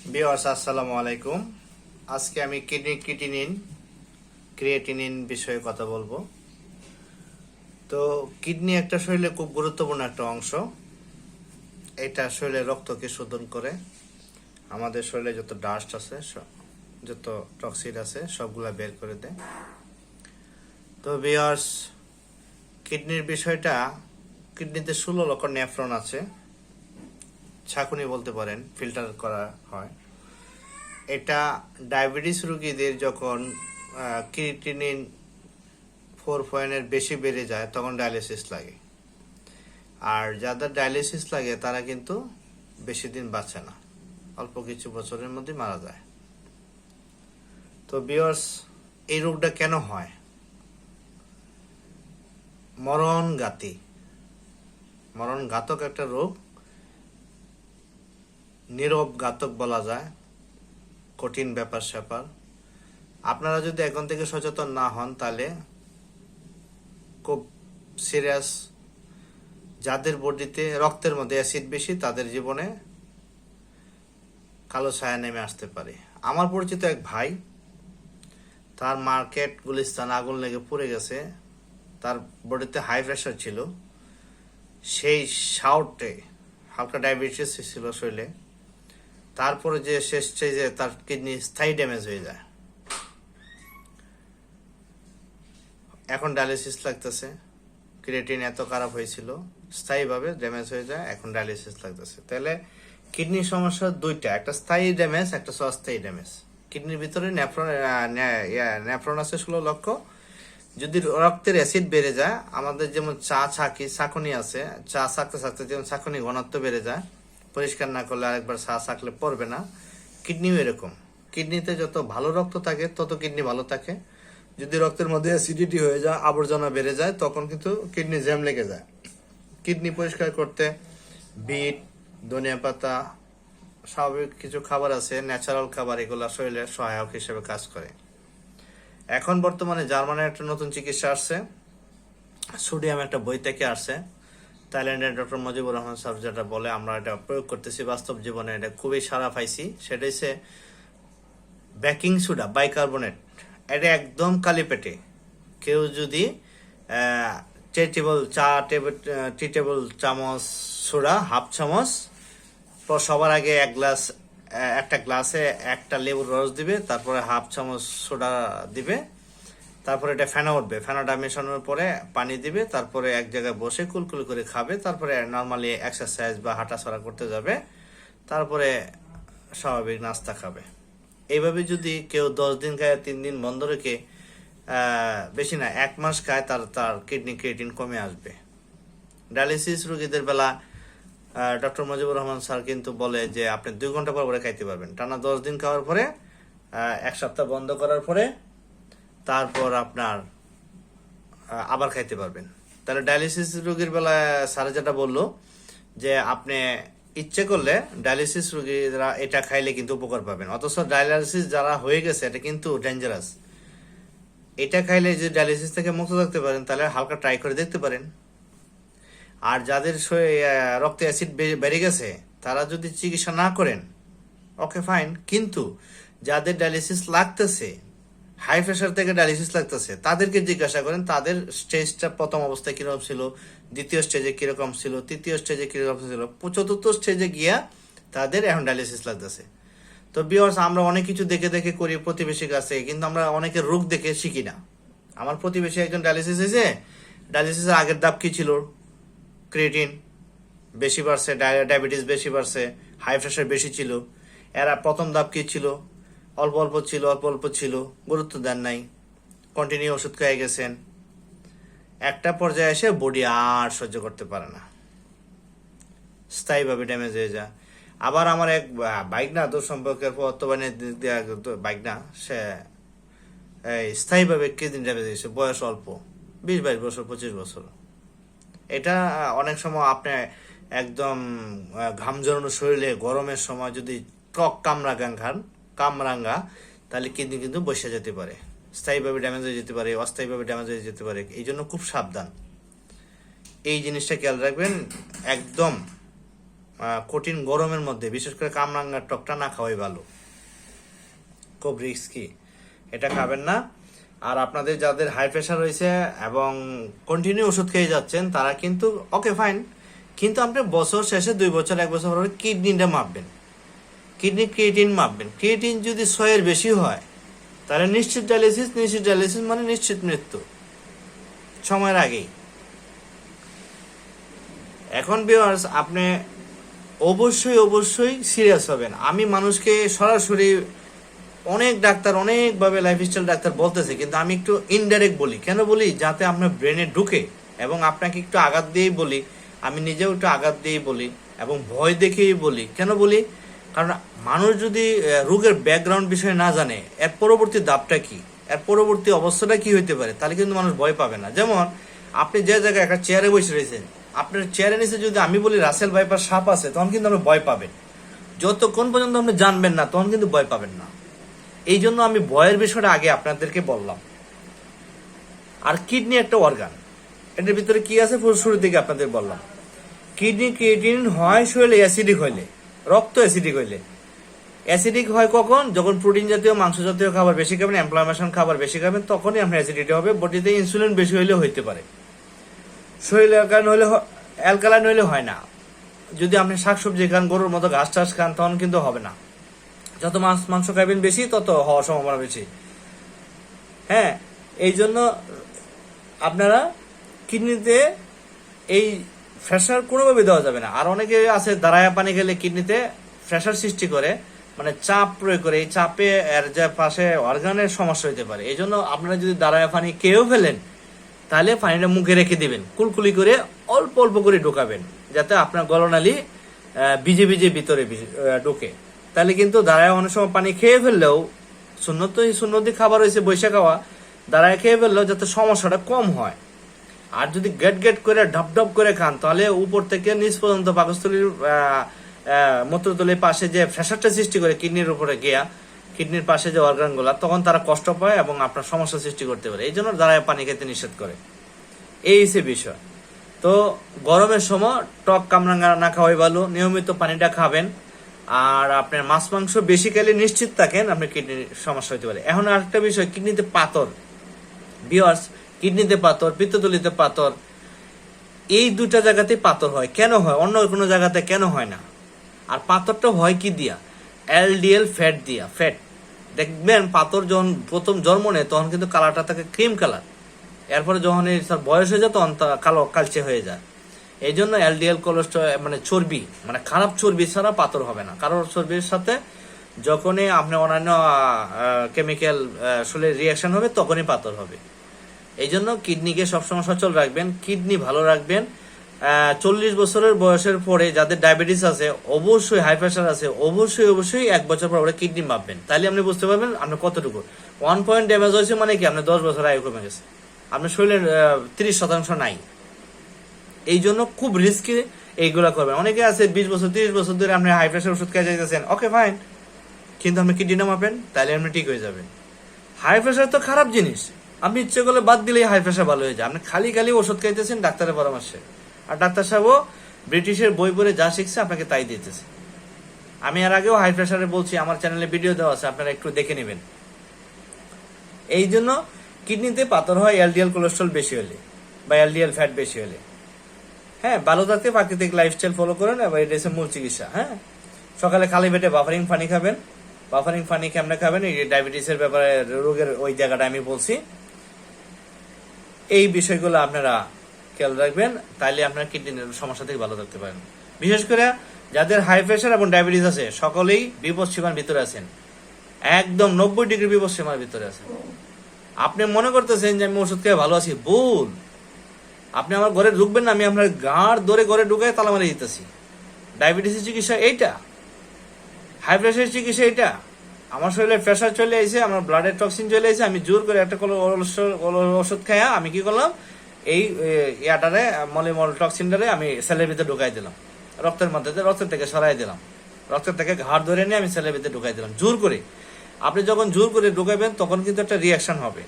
Viewers আসসালামু আলাইকুম। আজকে আমি ক্রিয়েটিনিন বিষয়ে কথা বলবো। তো কিডনি একটা শরীরে খুব গুরুত্বপূর্ণ একটা অংশ। এটা শরীরে রক্তকে শোধন করে, আমাদের শরীরে যত ডাস্ট আছে, যত টক্সিন আছে সবগুলা বের করে দেয়। তো ভিউয়ার্স, কিডনির বিষয়টা, কিডনিতে 16 লক্ষ নেফ্রন আছে, ছাঁকুনি বলতে পারেন, ফিল্টার করা হয়। এটা ডায়াবেটিস রোগীদের যখন ক্রিয়েটিনিন 4 পয়েন্টের বেশি বেড়ে যায় তখন ডায়ালিসিস লাগে। আর যাদের ডায়ালিসিস লাগে তারা কিন্তু বেশি দিন বাঁচে না, অল্প কিছু বছরের মধ্যে মারা যায়। তো ভিউয়ার্স, এই রোগটা কেন হয়? মরণঘাতক একটা রোগ, নীরব ঘাতক বলা যায়, কঠিন ব্যাপার স্যাপার। আপনারা যদি এখন থেকে সচেতন না হন তাহলে খুব সিরিয়াস। যাদের বডিতে রক্তের মধ্যে অ্যাসিড বেশি তাদের জীবনে কালো ছায়া নেমে আসতে পারে। আমার পরিচিত এক ভাই, তার মার্কেট গুলিস্তান আগুন লেগে পড়ে গেছে, তার বডিতে হাই প্রেশার ছিল, সেই শাউটে হালকা ডায়াবেটিস ছিল শরীরে। তারপরে যে শেষ স্টেজে তার কিডনি স্থায়ী ড্যামেজ হয়ে যায়, এখন ডায়ালিসিস লাগতেছে। ক্রিয়েটিন এত খারাপ হয়েছিল, স্থায়ীভাবে ড্যামেজ হয়ে যায়, এখন ডায়ালিসিস লাগতেছে। তাহলে কিডনির সমস্যা দুইটা, একটা স্থায়ী ড্যামেজ, একটা অস্থায়ী ড্যামেজ। কিডনির ভিতরে নেফ্রন আছে 16 লক্ষ। যদি রক্তের অ্যাসিড বেড়ে যায়, আমাদের যেমন ছাঁকুনি আছে, চা ছাঁকতে ছাঁকতে যেমন ছাঁকুনি ঘনত্ব বেড়ে যায়, পরিষ্কার না করলে আরেকবার চা ছাঁকলে পড়বে না, কিডনিও এরকম। কিডনিতে যত ভালো রক্ত থাকে তত কিডনি ভালো থাকে। যদি রক্তের মধ্যে অ্যাসিডিটি হয়ে যায়, আবর্জনা বেড়ে যায়, তখন কিন্তু কিডনি জ্যাম লেগে যায়। কিডনি পরিষ্কার করতে বিট, ধনিয়া পাতা, স্বাভাবিক কিছু খাবার আছে, ন্যাচারাল খাবার, এগুলো শরীরের সহায়ক হিসেবে কাজ করে। এখন বর্তমানে জার্মানের একটা নতুন চিকিৎসা আসছে, সোডিয়াম একটা বই থেকে আসছে, থাইল্যান্ডের ডক্টর মুজিবুর রহমান স্যার যেটা বলে, আমরা এটা প্রয়োগ করতেছি বাস্তব জীবনে, এটা খুবই সারা পাইছি। সেটা হচ্ছে বেকিং সোডা, বাইকার্বনেট। এটা একদম কালি পেটে কেউ যদি টি টেবিল চামচ সোডা, হাফ চামচ, সবার আগে একটা গ্লাসে একটা লেবুর রস দিবে, তারপরে হাফ চামচ সোডা দিবে, তারপরে এটা ফেনা উঠবে, ফেনাটা মেশানোর পরে পানি দিবে, তারপরে এক জায়গায় বসে কুলকুল করে খাবে, তারপরে নর্মালি এক্সারসাইজ বা হাঁটাচলা করতে যাবে, তারপরে স্বাভাবিক নাস্তা খাবে। এইভাবে যদি কেউ 10 দিন খায়, 3 দিন বন্ধ রেখে, বেশি না 1 মাস খায়, তার কিডনি ক্রিয়েটিন কমে আসবে। ডায়ালিসিস রোগীদের বেলা ডক্টর মুজিবুর রহমান স্যার কিন্তু বলে যে আপনি 2 ঘন্টা পর পরে খাইতে পারবেন। টানা 10 দিন খাওয়ার পরে, 1 সপ্তাহ বন্ধ করার পরে, তারপর আপনার আবার খাইতে পারবেন। তাহলে ডায়ালিসিস রোগীর বেলায় স্যার যেটা বললো যে আপনি ইচ্ছে করলে ডায়ালিসিস রোগীরা এটা খাইলে কিন্তু উপকার পাবেন, অথচ ডায়ালিসিস যারা হয়ে গেছে এটা কিন্তু ডেঞ্জারাস। এটা খাইলে যে ডায়ালিসিস থেকে মুক্ত থাকতে পারেন, তাহলে হালকা ট্রাই করে দেখতে পারেন। আর যাদের রক্তে অ্যাসিড বেড়ে গেছে, তারা যদি চিকিৎসা না করেন, ওকে ফাইন। কিন্তু যাদের ডায়ালিসিস লাগতেছে, হাই প্রেশার থেকে ডায়ালিসিস লাগতেছে, তাদেরকে জিজ্ঞাসা করেন তাদের স্টেজটা প্রথম অবস্থায় কিরকম ছিল, দ্বিতীয় স্টেজে কিরকম ছিল, তৃতীয় স্টেজে কিরকম ছিল, চতুর্থ স্টেজে গিয়া তাদের এখন ডায়ালিসিস লাগতেছে। তো ভিউয়ার্স, আমরা অনেক কিছু দেখে দেখে করি প্রতিবেশীর কাছে, কিন্তু আমরা অনেকের রোগ দেখে শিখি না। আমার প্রতিবেশী একজন ডায়ালিসিস হয়েছে, ডায়ালিসিসের আগের ধাপ কি ছিল? ক্রিয়েটিন বেশি বাড়ছে, ডায়াবেটিস বেশি বাড়ছে, হাই প্রেশার বেশি ছিল। এরা প্রথম ধাপ কি ছিল? অল্প অল্প ছিল, গুরুত্ব দেন নাই, কন্টিনিউ ওষুধ খেয়ে গেছেন। একটা পর্যায়ে এসে বডি আর সহ্য করতে পারে না, স্থায়ীভাবে ড্যামেজ হয়ে যায়। আবার আমার এক বাইক না, দূর সম্পর্কের বাইক না, সে স্থায়ীভাবে কিডনি ড্যামেজ হয়েছে, বয়স অল্প, 20-22 বছর, 25 বছর। এটা অনেক সময় আপনি একদম ঘাম জড়ানো শরীরে গরমের সময় যদি কামরাঙ্গা, তাহলে কিডনি কিন্তু বসে যেতে পারে, স্থায়ীভাবে ড্যামেজ হয়ে যেতে পারে, অস্থায়ীভাবে ড্যামেজ হয়ে যেতে পারে। এই জন্য খুব সাবধান, এই জিনিসটা খেয়াল রাখবেন। একদম কঠিন গরমের মধ্যে বিশেষ করে কামরাঙ্গার টকটা না খাওয়াই ভালো, খুব রিস্কি, এটা খাবেন না। আর আপনাদের যাদের হাই প্রেশার রয়েছে এবং কন্টিনিউ ওষুধ খেয়ে যাচ্ছেন তারা কিন্তু ওকে ফাইন, কিন্তু আপনি বছর শেষে 2 বছর 1 বছর পরে কিডনিটা মাপবেন, কিডনি ক্রিয়েটিন মাপবেন। ক্রিয়েটিন যদি 6 এর বেশি হয় তাহলে নিশ্চিত ডায়ালিসিস, নিশ্চিত ডায়ালিসিস মানে নিশ্চিত মৃত্যু সময়ের আগেই। এখন ভিউয়ার্স আপনি অবশ্যই সিরিয়াস হবেন। আমি মানুষকে সরাসরি অনেক ডাক্তার অনেকভাবে লাইফস্টাইল ডাক্তার বলতেছে, কিন্তু আমি একটু ইনডাইরেক্ট বলি। কেন বলি? যাতে আপনার ব্রেনে ঢুকে এবং আপনাকে একটু আঘাত দিয়েই বলি, আমি নিজেও একটু আঘাত দিয়েই বলি এবং ভয় দেখেই বলি। কেন বলি? কারণ মানুষ যদি রোগের ব্যাকগ্রাউন্ড বিষয়ে না জানে, এর পরবর্তী ধাপটা কি, এর পরবর্তী অবস্থাটা কি হইতে পারে, তাহলে কিন্তু মানুষ ভয় পাবে না। যেমন আপনি যে জায়গায় একটা চেয়ারে বসে রয়েছেন, আপনার চেয়ারের নিচে যদি আমি বলি রাসেল ভাইপার সাপ আছে, তখন কিন্তু আপনি ভয় পাবেন। যতক্ষণ পর্যন্ত আপনি জানবেন না তখন কিন্তু ভয় পাবেন না। এই জন্য আমি ভয়ের বিষয়টা আগে আপনাদেরকে বললাম। আর কিডনি একটা অর্গান, এটার ভিতরে কি আছে শুরু থেকে আপনাদের বললাম। কিডনি ক্রিয়েটিন হয় শরীরে অ্যাসিডিক হইলে, রক্ত অ্যাসিডিক হইলে। অ্যাসিডিক হয় কখন? যখন প্রোটিন জাতীয় মাংস জাতীয় খাবার বেশি খাবেন, ইনফ্লামেশন খাবার বেশি খাবেন, তখনই আপনার অ্যাসিডিটি হবে। বডিতে ইনসুলিন বেশি হইলে হইতে পারে। শরীরে অ্যালকালাইন হইলে হয় না। যদি আপনি শাকসবজি খান, গরুর মতো ঘাস টাস খান, তখন কিন্তু হবে না। যত মাংস খাবেন বেশি তত হওয়ার সম্ভাবনা বেশি। হ্যাঁ, এই জন্য আপনারা কিডনিতে এই প্রেশার কোনোভাবে দেওয়া যাবে না। আর অনেকে আছে দাঁড়ায়া পানি খেলে কিডনিতে প্রেশার সৃষ্টি করে, মানে চাপ প্রয়োগ করে, এই চাপে এর যে পাশে অর্গানের সমস্যা হইতে পারে। এই জন্য আপনারা যদি দাঁড়ায়া পানি খেয়েও ফেলেন তাহলে পানিটা মুখে রেখে দিবেন, কুলকুলি করে অল্প অল্প করে ঢোকাবেন, যাতে আপনার গলনালী ভিজে ভিতরে ঢোকে। তাহলে কিন্তু দাঁড়ায় অনেক সময় পানি খেয়ে ফেললেও, সুন্নতি খাবার হয়েছে বৈশা খাওয়া, দাঁড়ায় খেয়ে ফেললেও যাতে সমস্যাটা কম হয়। আর যদি গেট করে ঢপ করে খান, তাহলে উপর থেকে নিচ পর্যন্ত পাকস্থলীর মূত্রতলীর পাশে যে প্রেশারটা সৃষ্টি করে কিডনির উপরে গিয়া, কিডনির পাশে যে অর্গান গুলা, তখন তারা কষ্ট পায় এবং আপনার সমস্যা সৃষ্টি করতে পারে। এই জন্য দাঁড়ায় পানি খেতে নিষেধ করে। এই হচ্ছে বিষয়। তো গরমের সময় টক কামরাঙ্গা না খাওয়াই ভালো, নিয়মিত পানিটা খাবেন। আর আপনার মাছ মাংস বেশি খেলে নিশ্চিত থাকেন আপনার কিডনির সমস্যা হতে পারে। এখন আরেকটা বিষয়, কিডনিতে পাথর। ভিউয়ার্স, কিডনিতে পাথর, পিত্তথলিতে পাথর, এই দুটা জায়গাতে পাথর হয়। কেন হয়? অন্য কোনো জায়গাতে কেন হয় না? আর পাথরটা হয় কি দিয়া? এলডিএল ফ্যাট দিয়া। ফ্যাট দেখবেন পাথর যখন প্রথম জন্ম নেয় তখন কিন্তু কালারটা থাকে ক্রিম কালার, এরপরে যখন বয়স হয়ে যায় তখন কালো কালচে হয়ে যায়। এই জন্য এলডিএল কোলেস্ট্রল মানে চর্বি, মানে খারাপ চর্বি ছাড়া পাথর হবে না। কারোর চর্বির সাথে যখনই আপনি অন্যান্য কেমিক্যাল শরীরে রিয়াকশন হবে তখনই পাথর হবে। এই জন্য কিডনিকে সবসময় সচল রাখবেন, কিডনি ভালো রাখবেন। 40 বছরের বয়সের পরে যাদের ডায়াবেটিস আছে, অবশ্যই হাই প্রেশার আছে, অবশ্যই 1 বছর পর কিডনি মাপবেন। তাহলে আপনি বুঝতে পারবেন আপনি কতটুকু। 1 পয়েন্ট ড্যামেজ হয়েছে মানে কি? আপনি 10 বছর আয়ু কমে গেছে, আপনার শরীরের 30% নাই। এই জন্য খুব রিস্কি এইগুলা করবেন। অনেকে আছে 20 বছর 30 বছর ধরে আপনি হাই প্রেশার ওষুধ খেয়ে যাইতেছেন, ওকে ফাইন, কিন্তু আপনি কিডনিটা মাপেন, তাহলে আপনি ঠিক হয়ে যাবেন। হাই প্রেশার তো খারাপ জিনিস, আপনি ইচ্ছে করলে বাদ দিলেই হাই প্রেশার ভালো হয়ে যায়। আপনি খালি ওষুধ খাইতেছেন ডাক্তারের পরামর্শে, আর ডাক্তার সাহেবও ব্রিটিশের বই পড়ে যা শিখছে আপনাকে তাই দিতেছে। আমি এর আগেও হাই প্রেশারে বলছি, আমার চ্যানেলে ভিডিও দেওয়া আছে, আপনারা একটু দেখে নেবেন। এই জন্য কিডনিতে পাথর হয় এলডিএল কোলেস্ট্রল বেশি হলে বা এলডিএল ফ্যাট বেশি হলে। হ্যাঁ, ভালো থাকতে প্রাকৃতিক লাইফস্টাইল ফলো করেন এবং এটা হচ্ছে মূল চিকিৎসা। হ্যাঁ, সকালে খালি পেটে বাফারিং পানি খাবেন। বাফারিং পানি কেমনে খাবেন? এই ডায়াবেটিসের ব্যাপারে রোগের ওই জায়গাটা আমি বলছি। এই বিষয়গুলো আপনারা খেয়াল রাখবেন, তাইলে আপনার কিডনির সমস্যা থেকে ভালো থাকতে পারেন। বিশেষ করে যাদের হাই প্রেশার এবং ডায়াবেটিস আছে, সকলেই বিপদ সীমার ভিতরে আছেন, একদম 90 ডিগ্রি বিপদ সীমার ভিতরে আছেন। আপনি মনে করতেছেন যে আমি ওষুধ খেয়ে ভালো আছি, ভুল। আপনি আমার ঘরে ঢুকবেন না, আমি আপনার গাঁড় ধরে ঘরে ঢুকাই তালা মারি দিতেছি। ডায়াবেটিসের চিকিৎসা এইটা, হাই প্রেশারের চিকিৎসা এইটা। আমার শরীরে প্রেশার চলে আসে, আমার ব্লাডের টক্সিন চলে আসে, আমি জোর করে একটা ওষুধ খাইয়া আমি কি করলাম, এই ইয়াটারে মলিমল টক্সিনটারে আমি সেলের ভিতরে ঢুকাই দিলাম, রক্তের মধ্যে রক্তের থেকে সরাই দিলাম, রক্তের থেকে ঘাড় ধরে নিয়ে আমি সেলের ভিতরে ঢুকাই দিলাম জোর করে। আপনি যখন জোর করে ঢুকাবেন তখন কিন্তু একটা রিয়াকশন হবে,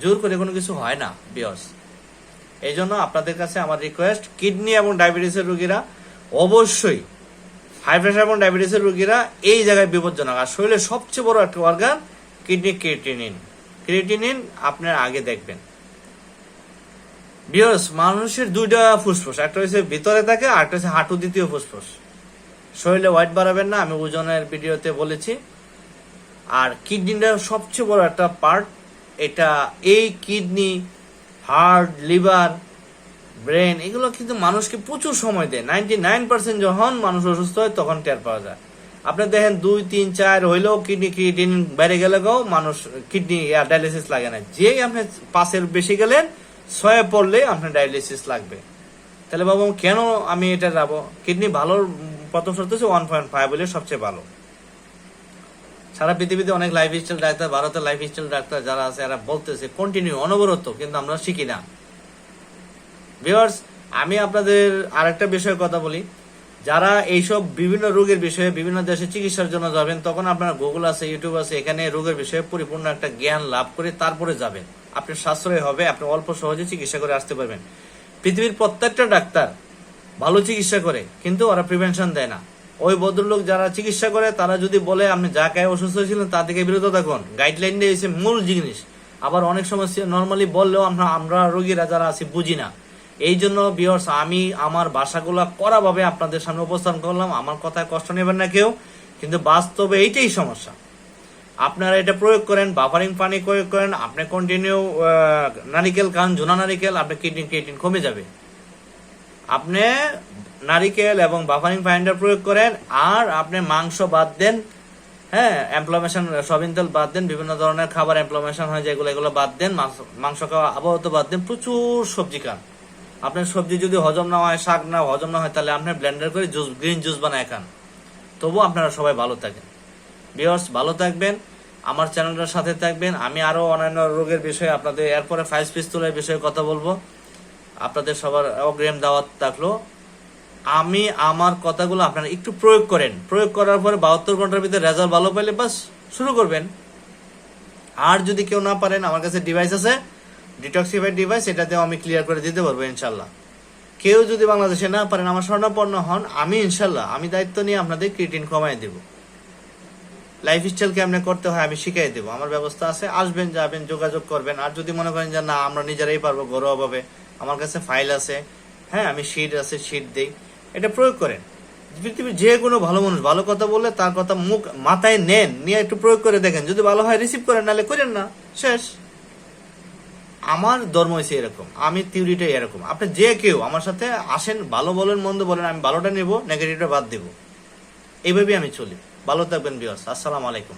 জোর করে কোনো কিছু হয় না বিয়স। এই জন্য আপনাদের কাছে আমার রিকোয়েস্ট, কিডনি এবং ডায়াবেটিসের রোগীরা অবশ্যই হাই প্রেশার এবং ডায়াবেটিসের রোগীরা এই জায়গায় বিপজ্জনক। আর শরীরের সবচেয়ে বড় একটা অর্গান কিডনি, ক্রিয়েটিনিন আপনার আগে দেখবেন। ভিউয়ার্স, মানুষের দুইটা ফুসফুস, একটা হচ্ছে ভিতরে থাকে আর একটা হচ্ছে হাঁটু দ্বিতীয় ফুসফুস। শরীরে ওয়েট বাড়াবেন না, আমি ওজনের ভিডিওতে বলেছি। আর কিডনিটা সবচেয়ে বড় একটা পার্ট। এটা এই কিডনি, হার্ট, লিভার, ব্রেন এগুলো কিন্তু মানুষকে প্রচুর সময় দেয়। 99% যখন মানুষ অসুস্থ হয় তখন টের পাওয়া যায়। আপনি দেখেন 2, 3, 4 হইলেও কিডনি ক্রিয়েটিনিন বেড়ে গেলে মানুষ কিডনি ডায়ালিসিস লাগে না। যেই আপনি 5-এর বেশি গেলেন, 6-এ পড়লে আপনার ডায়ালিসিস লাগবে। তাহলে বাবু কেন আমি এটা যাবো? কিডনি ভালো প্রথম শর্ত হচ্ছে 1.5 বলে সবচেয়ে ভালো। সারা পৃথিবীতে অনেক লাইফস্টাইল ডাক্তার, ভারতের লাইফস্টাইল ডাক্তার যারা আছে এরা বলতেছে কন্টিনিউ, অনবরত, কিন্তু আমরা শিখি না। ভিউয়ার্স, আমি আপনাদের আরেকটা বিষয়ে কথা বলি। যারা এইসব বিভিন্ন রোগের বিষয়ে বিভিন্ন দেশে চিকিৎসার জন্য যাবেন, তখন আপনার গুগল আছে, ইউটিউব আছে, এখানে রোগের বিষয়ে পরিপূর্ণ একটা জ্ঞান লাভ করে তারপরে যাবেন। আপনার সাশ্রয় হবে, আপনি অল্প সহজে চিকিৎসা করে আসতে পারবেন। পৃথিবীর প্রত্যেকটা ডাক্তার ভালো চিকিৎসা করে, কিন্তু ওরা প্রিভেনশন দেয় না। ওই ভদ্রলোক যারা চিকিৎসা করে তারা যদি বলে আপনি যা খায় অসুস্থ হয়েছিলেন তা থেকে বিরত থাকুন, গাইডলাইন দিয়েছে মূল জিনিস। আবার অনেক সময় নর্মালি বললেও আমরা রোগীরা যারা আছি বুঝি না। এই জন্য ভিউয়ার্স, আমি আমার ভাষাগুলো কড়াভাবে আপনাদের সামনে উপস্থাপন করলাম। আমার কথায় কষ্ট নেবেন না কেউ, কিন্তু বাস্তবে এইটাই সমস্যা। আপনারা এটা প্রয়োগ করেন, বাফারিং পানি প্রয়োগ করেন, আপনি কন্টিনিউ নারিকেল খান, জোনা নারিকেল, আপনার কিডনি ক্রিয়েটিন কমে যাবে। আপনি নারিকেল এবং বাফারিং পানিটা প্রয়োগ করেন, আর আপনি মাংস বাদ দেন, হ্যাঁ, ইনফ্লামেশন, সয়াবিন তেল বাদ দেন, বিভিন্ন ধরনের খাবার ইনফ্লামেশন হয় যেগুলো, এগুলো বাদ দেন, মাংস খাওয়া আপাতত বাদ দেন, প্রচুর সবজি খান। আপনার সবজি যদি হজম না হয়, শাক না হজম না হয়, তাহলে আপনি ব্লেন্ডার করে গ্রিন জুস বানায় খান। তবু আপনারা সবাই ভালো থাকেন। ভিউয়ার্স, ভালো থাকবেন, আমার চ্যানেলটার সাথে থাকবেন। আমি আরো অন্যান্য রোগের বিষয়ে আপনাদের এরপরে 5 পিস্তলের বিষয়ে কথা বলবো। আপনাদের সবার অগ্রিম দাওয়াত থাকলো। আমি আমার কথাগুলো আপনারা একটু প্রয়োগ করেন, প্রয়োগ করার পরে 72 ঘন্টার ভিতরে রেজাল্ট ভালো পাইলে বাস শুরু করবেন। আর যদি কেউ না পারেন, আমার কাছে ডিভাইস আছে, ডিটক্সিফাইড ডিভাইস, এটাতেও আমি ক্লিয়ার করে দিতে পারবো ইনশাল্লাহ। কেউ যদি বাংলাদেশে না পারেন, আমার স্বর্ণাপন্ন হন, আমি ইনশাল্লাহ আমি দায়িত্ব নিয়ে আপনাদের ক্রিয়েটিন কমাই দেব। লাইফস্টাইল কেমনে করতে হয় আমি শিখাই দেবো, আমার ব্যবস্থা আছে। আসবেন, যাবেন, যোগাযোগ করবেন। আর যদি মনে করেন যে না আমরা নিজেরাই পারবো ঘরোয়াভাবে, আমার কাছে ফাইল আছে, হ্যাঁ, আমি শিট আছে, শিট দেই, এটা প্রয়োগ করেন। পৃথিবীর যে কোনো ভালো মানুষ ভালো কথা বললে তার কথা মুখ মাথায় নেন, নিয়ে একটু প্রয়োগ করে দেখেন, যদি ভালো হয় রিসিভ করেন, নাহলে করেন না, শেষ। আমার ধর্ম হয়েছে এরকম, আমি থিওরিটাই এরকম। আপনি যে কেউ আমার সাথে আসেন, ভালো বলেন মন্দ বলেন, আমি ভালোটা নেবো, নেগেটিভটা বাদ দেবো, এইভাবেই আমি চলি। ভালো থাকবেন ভিউয়ার্স, আসসালামু আলাইকুম।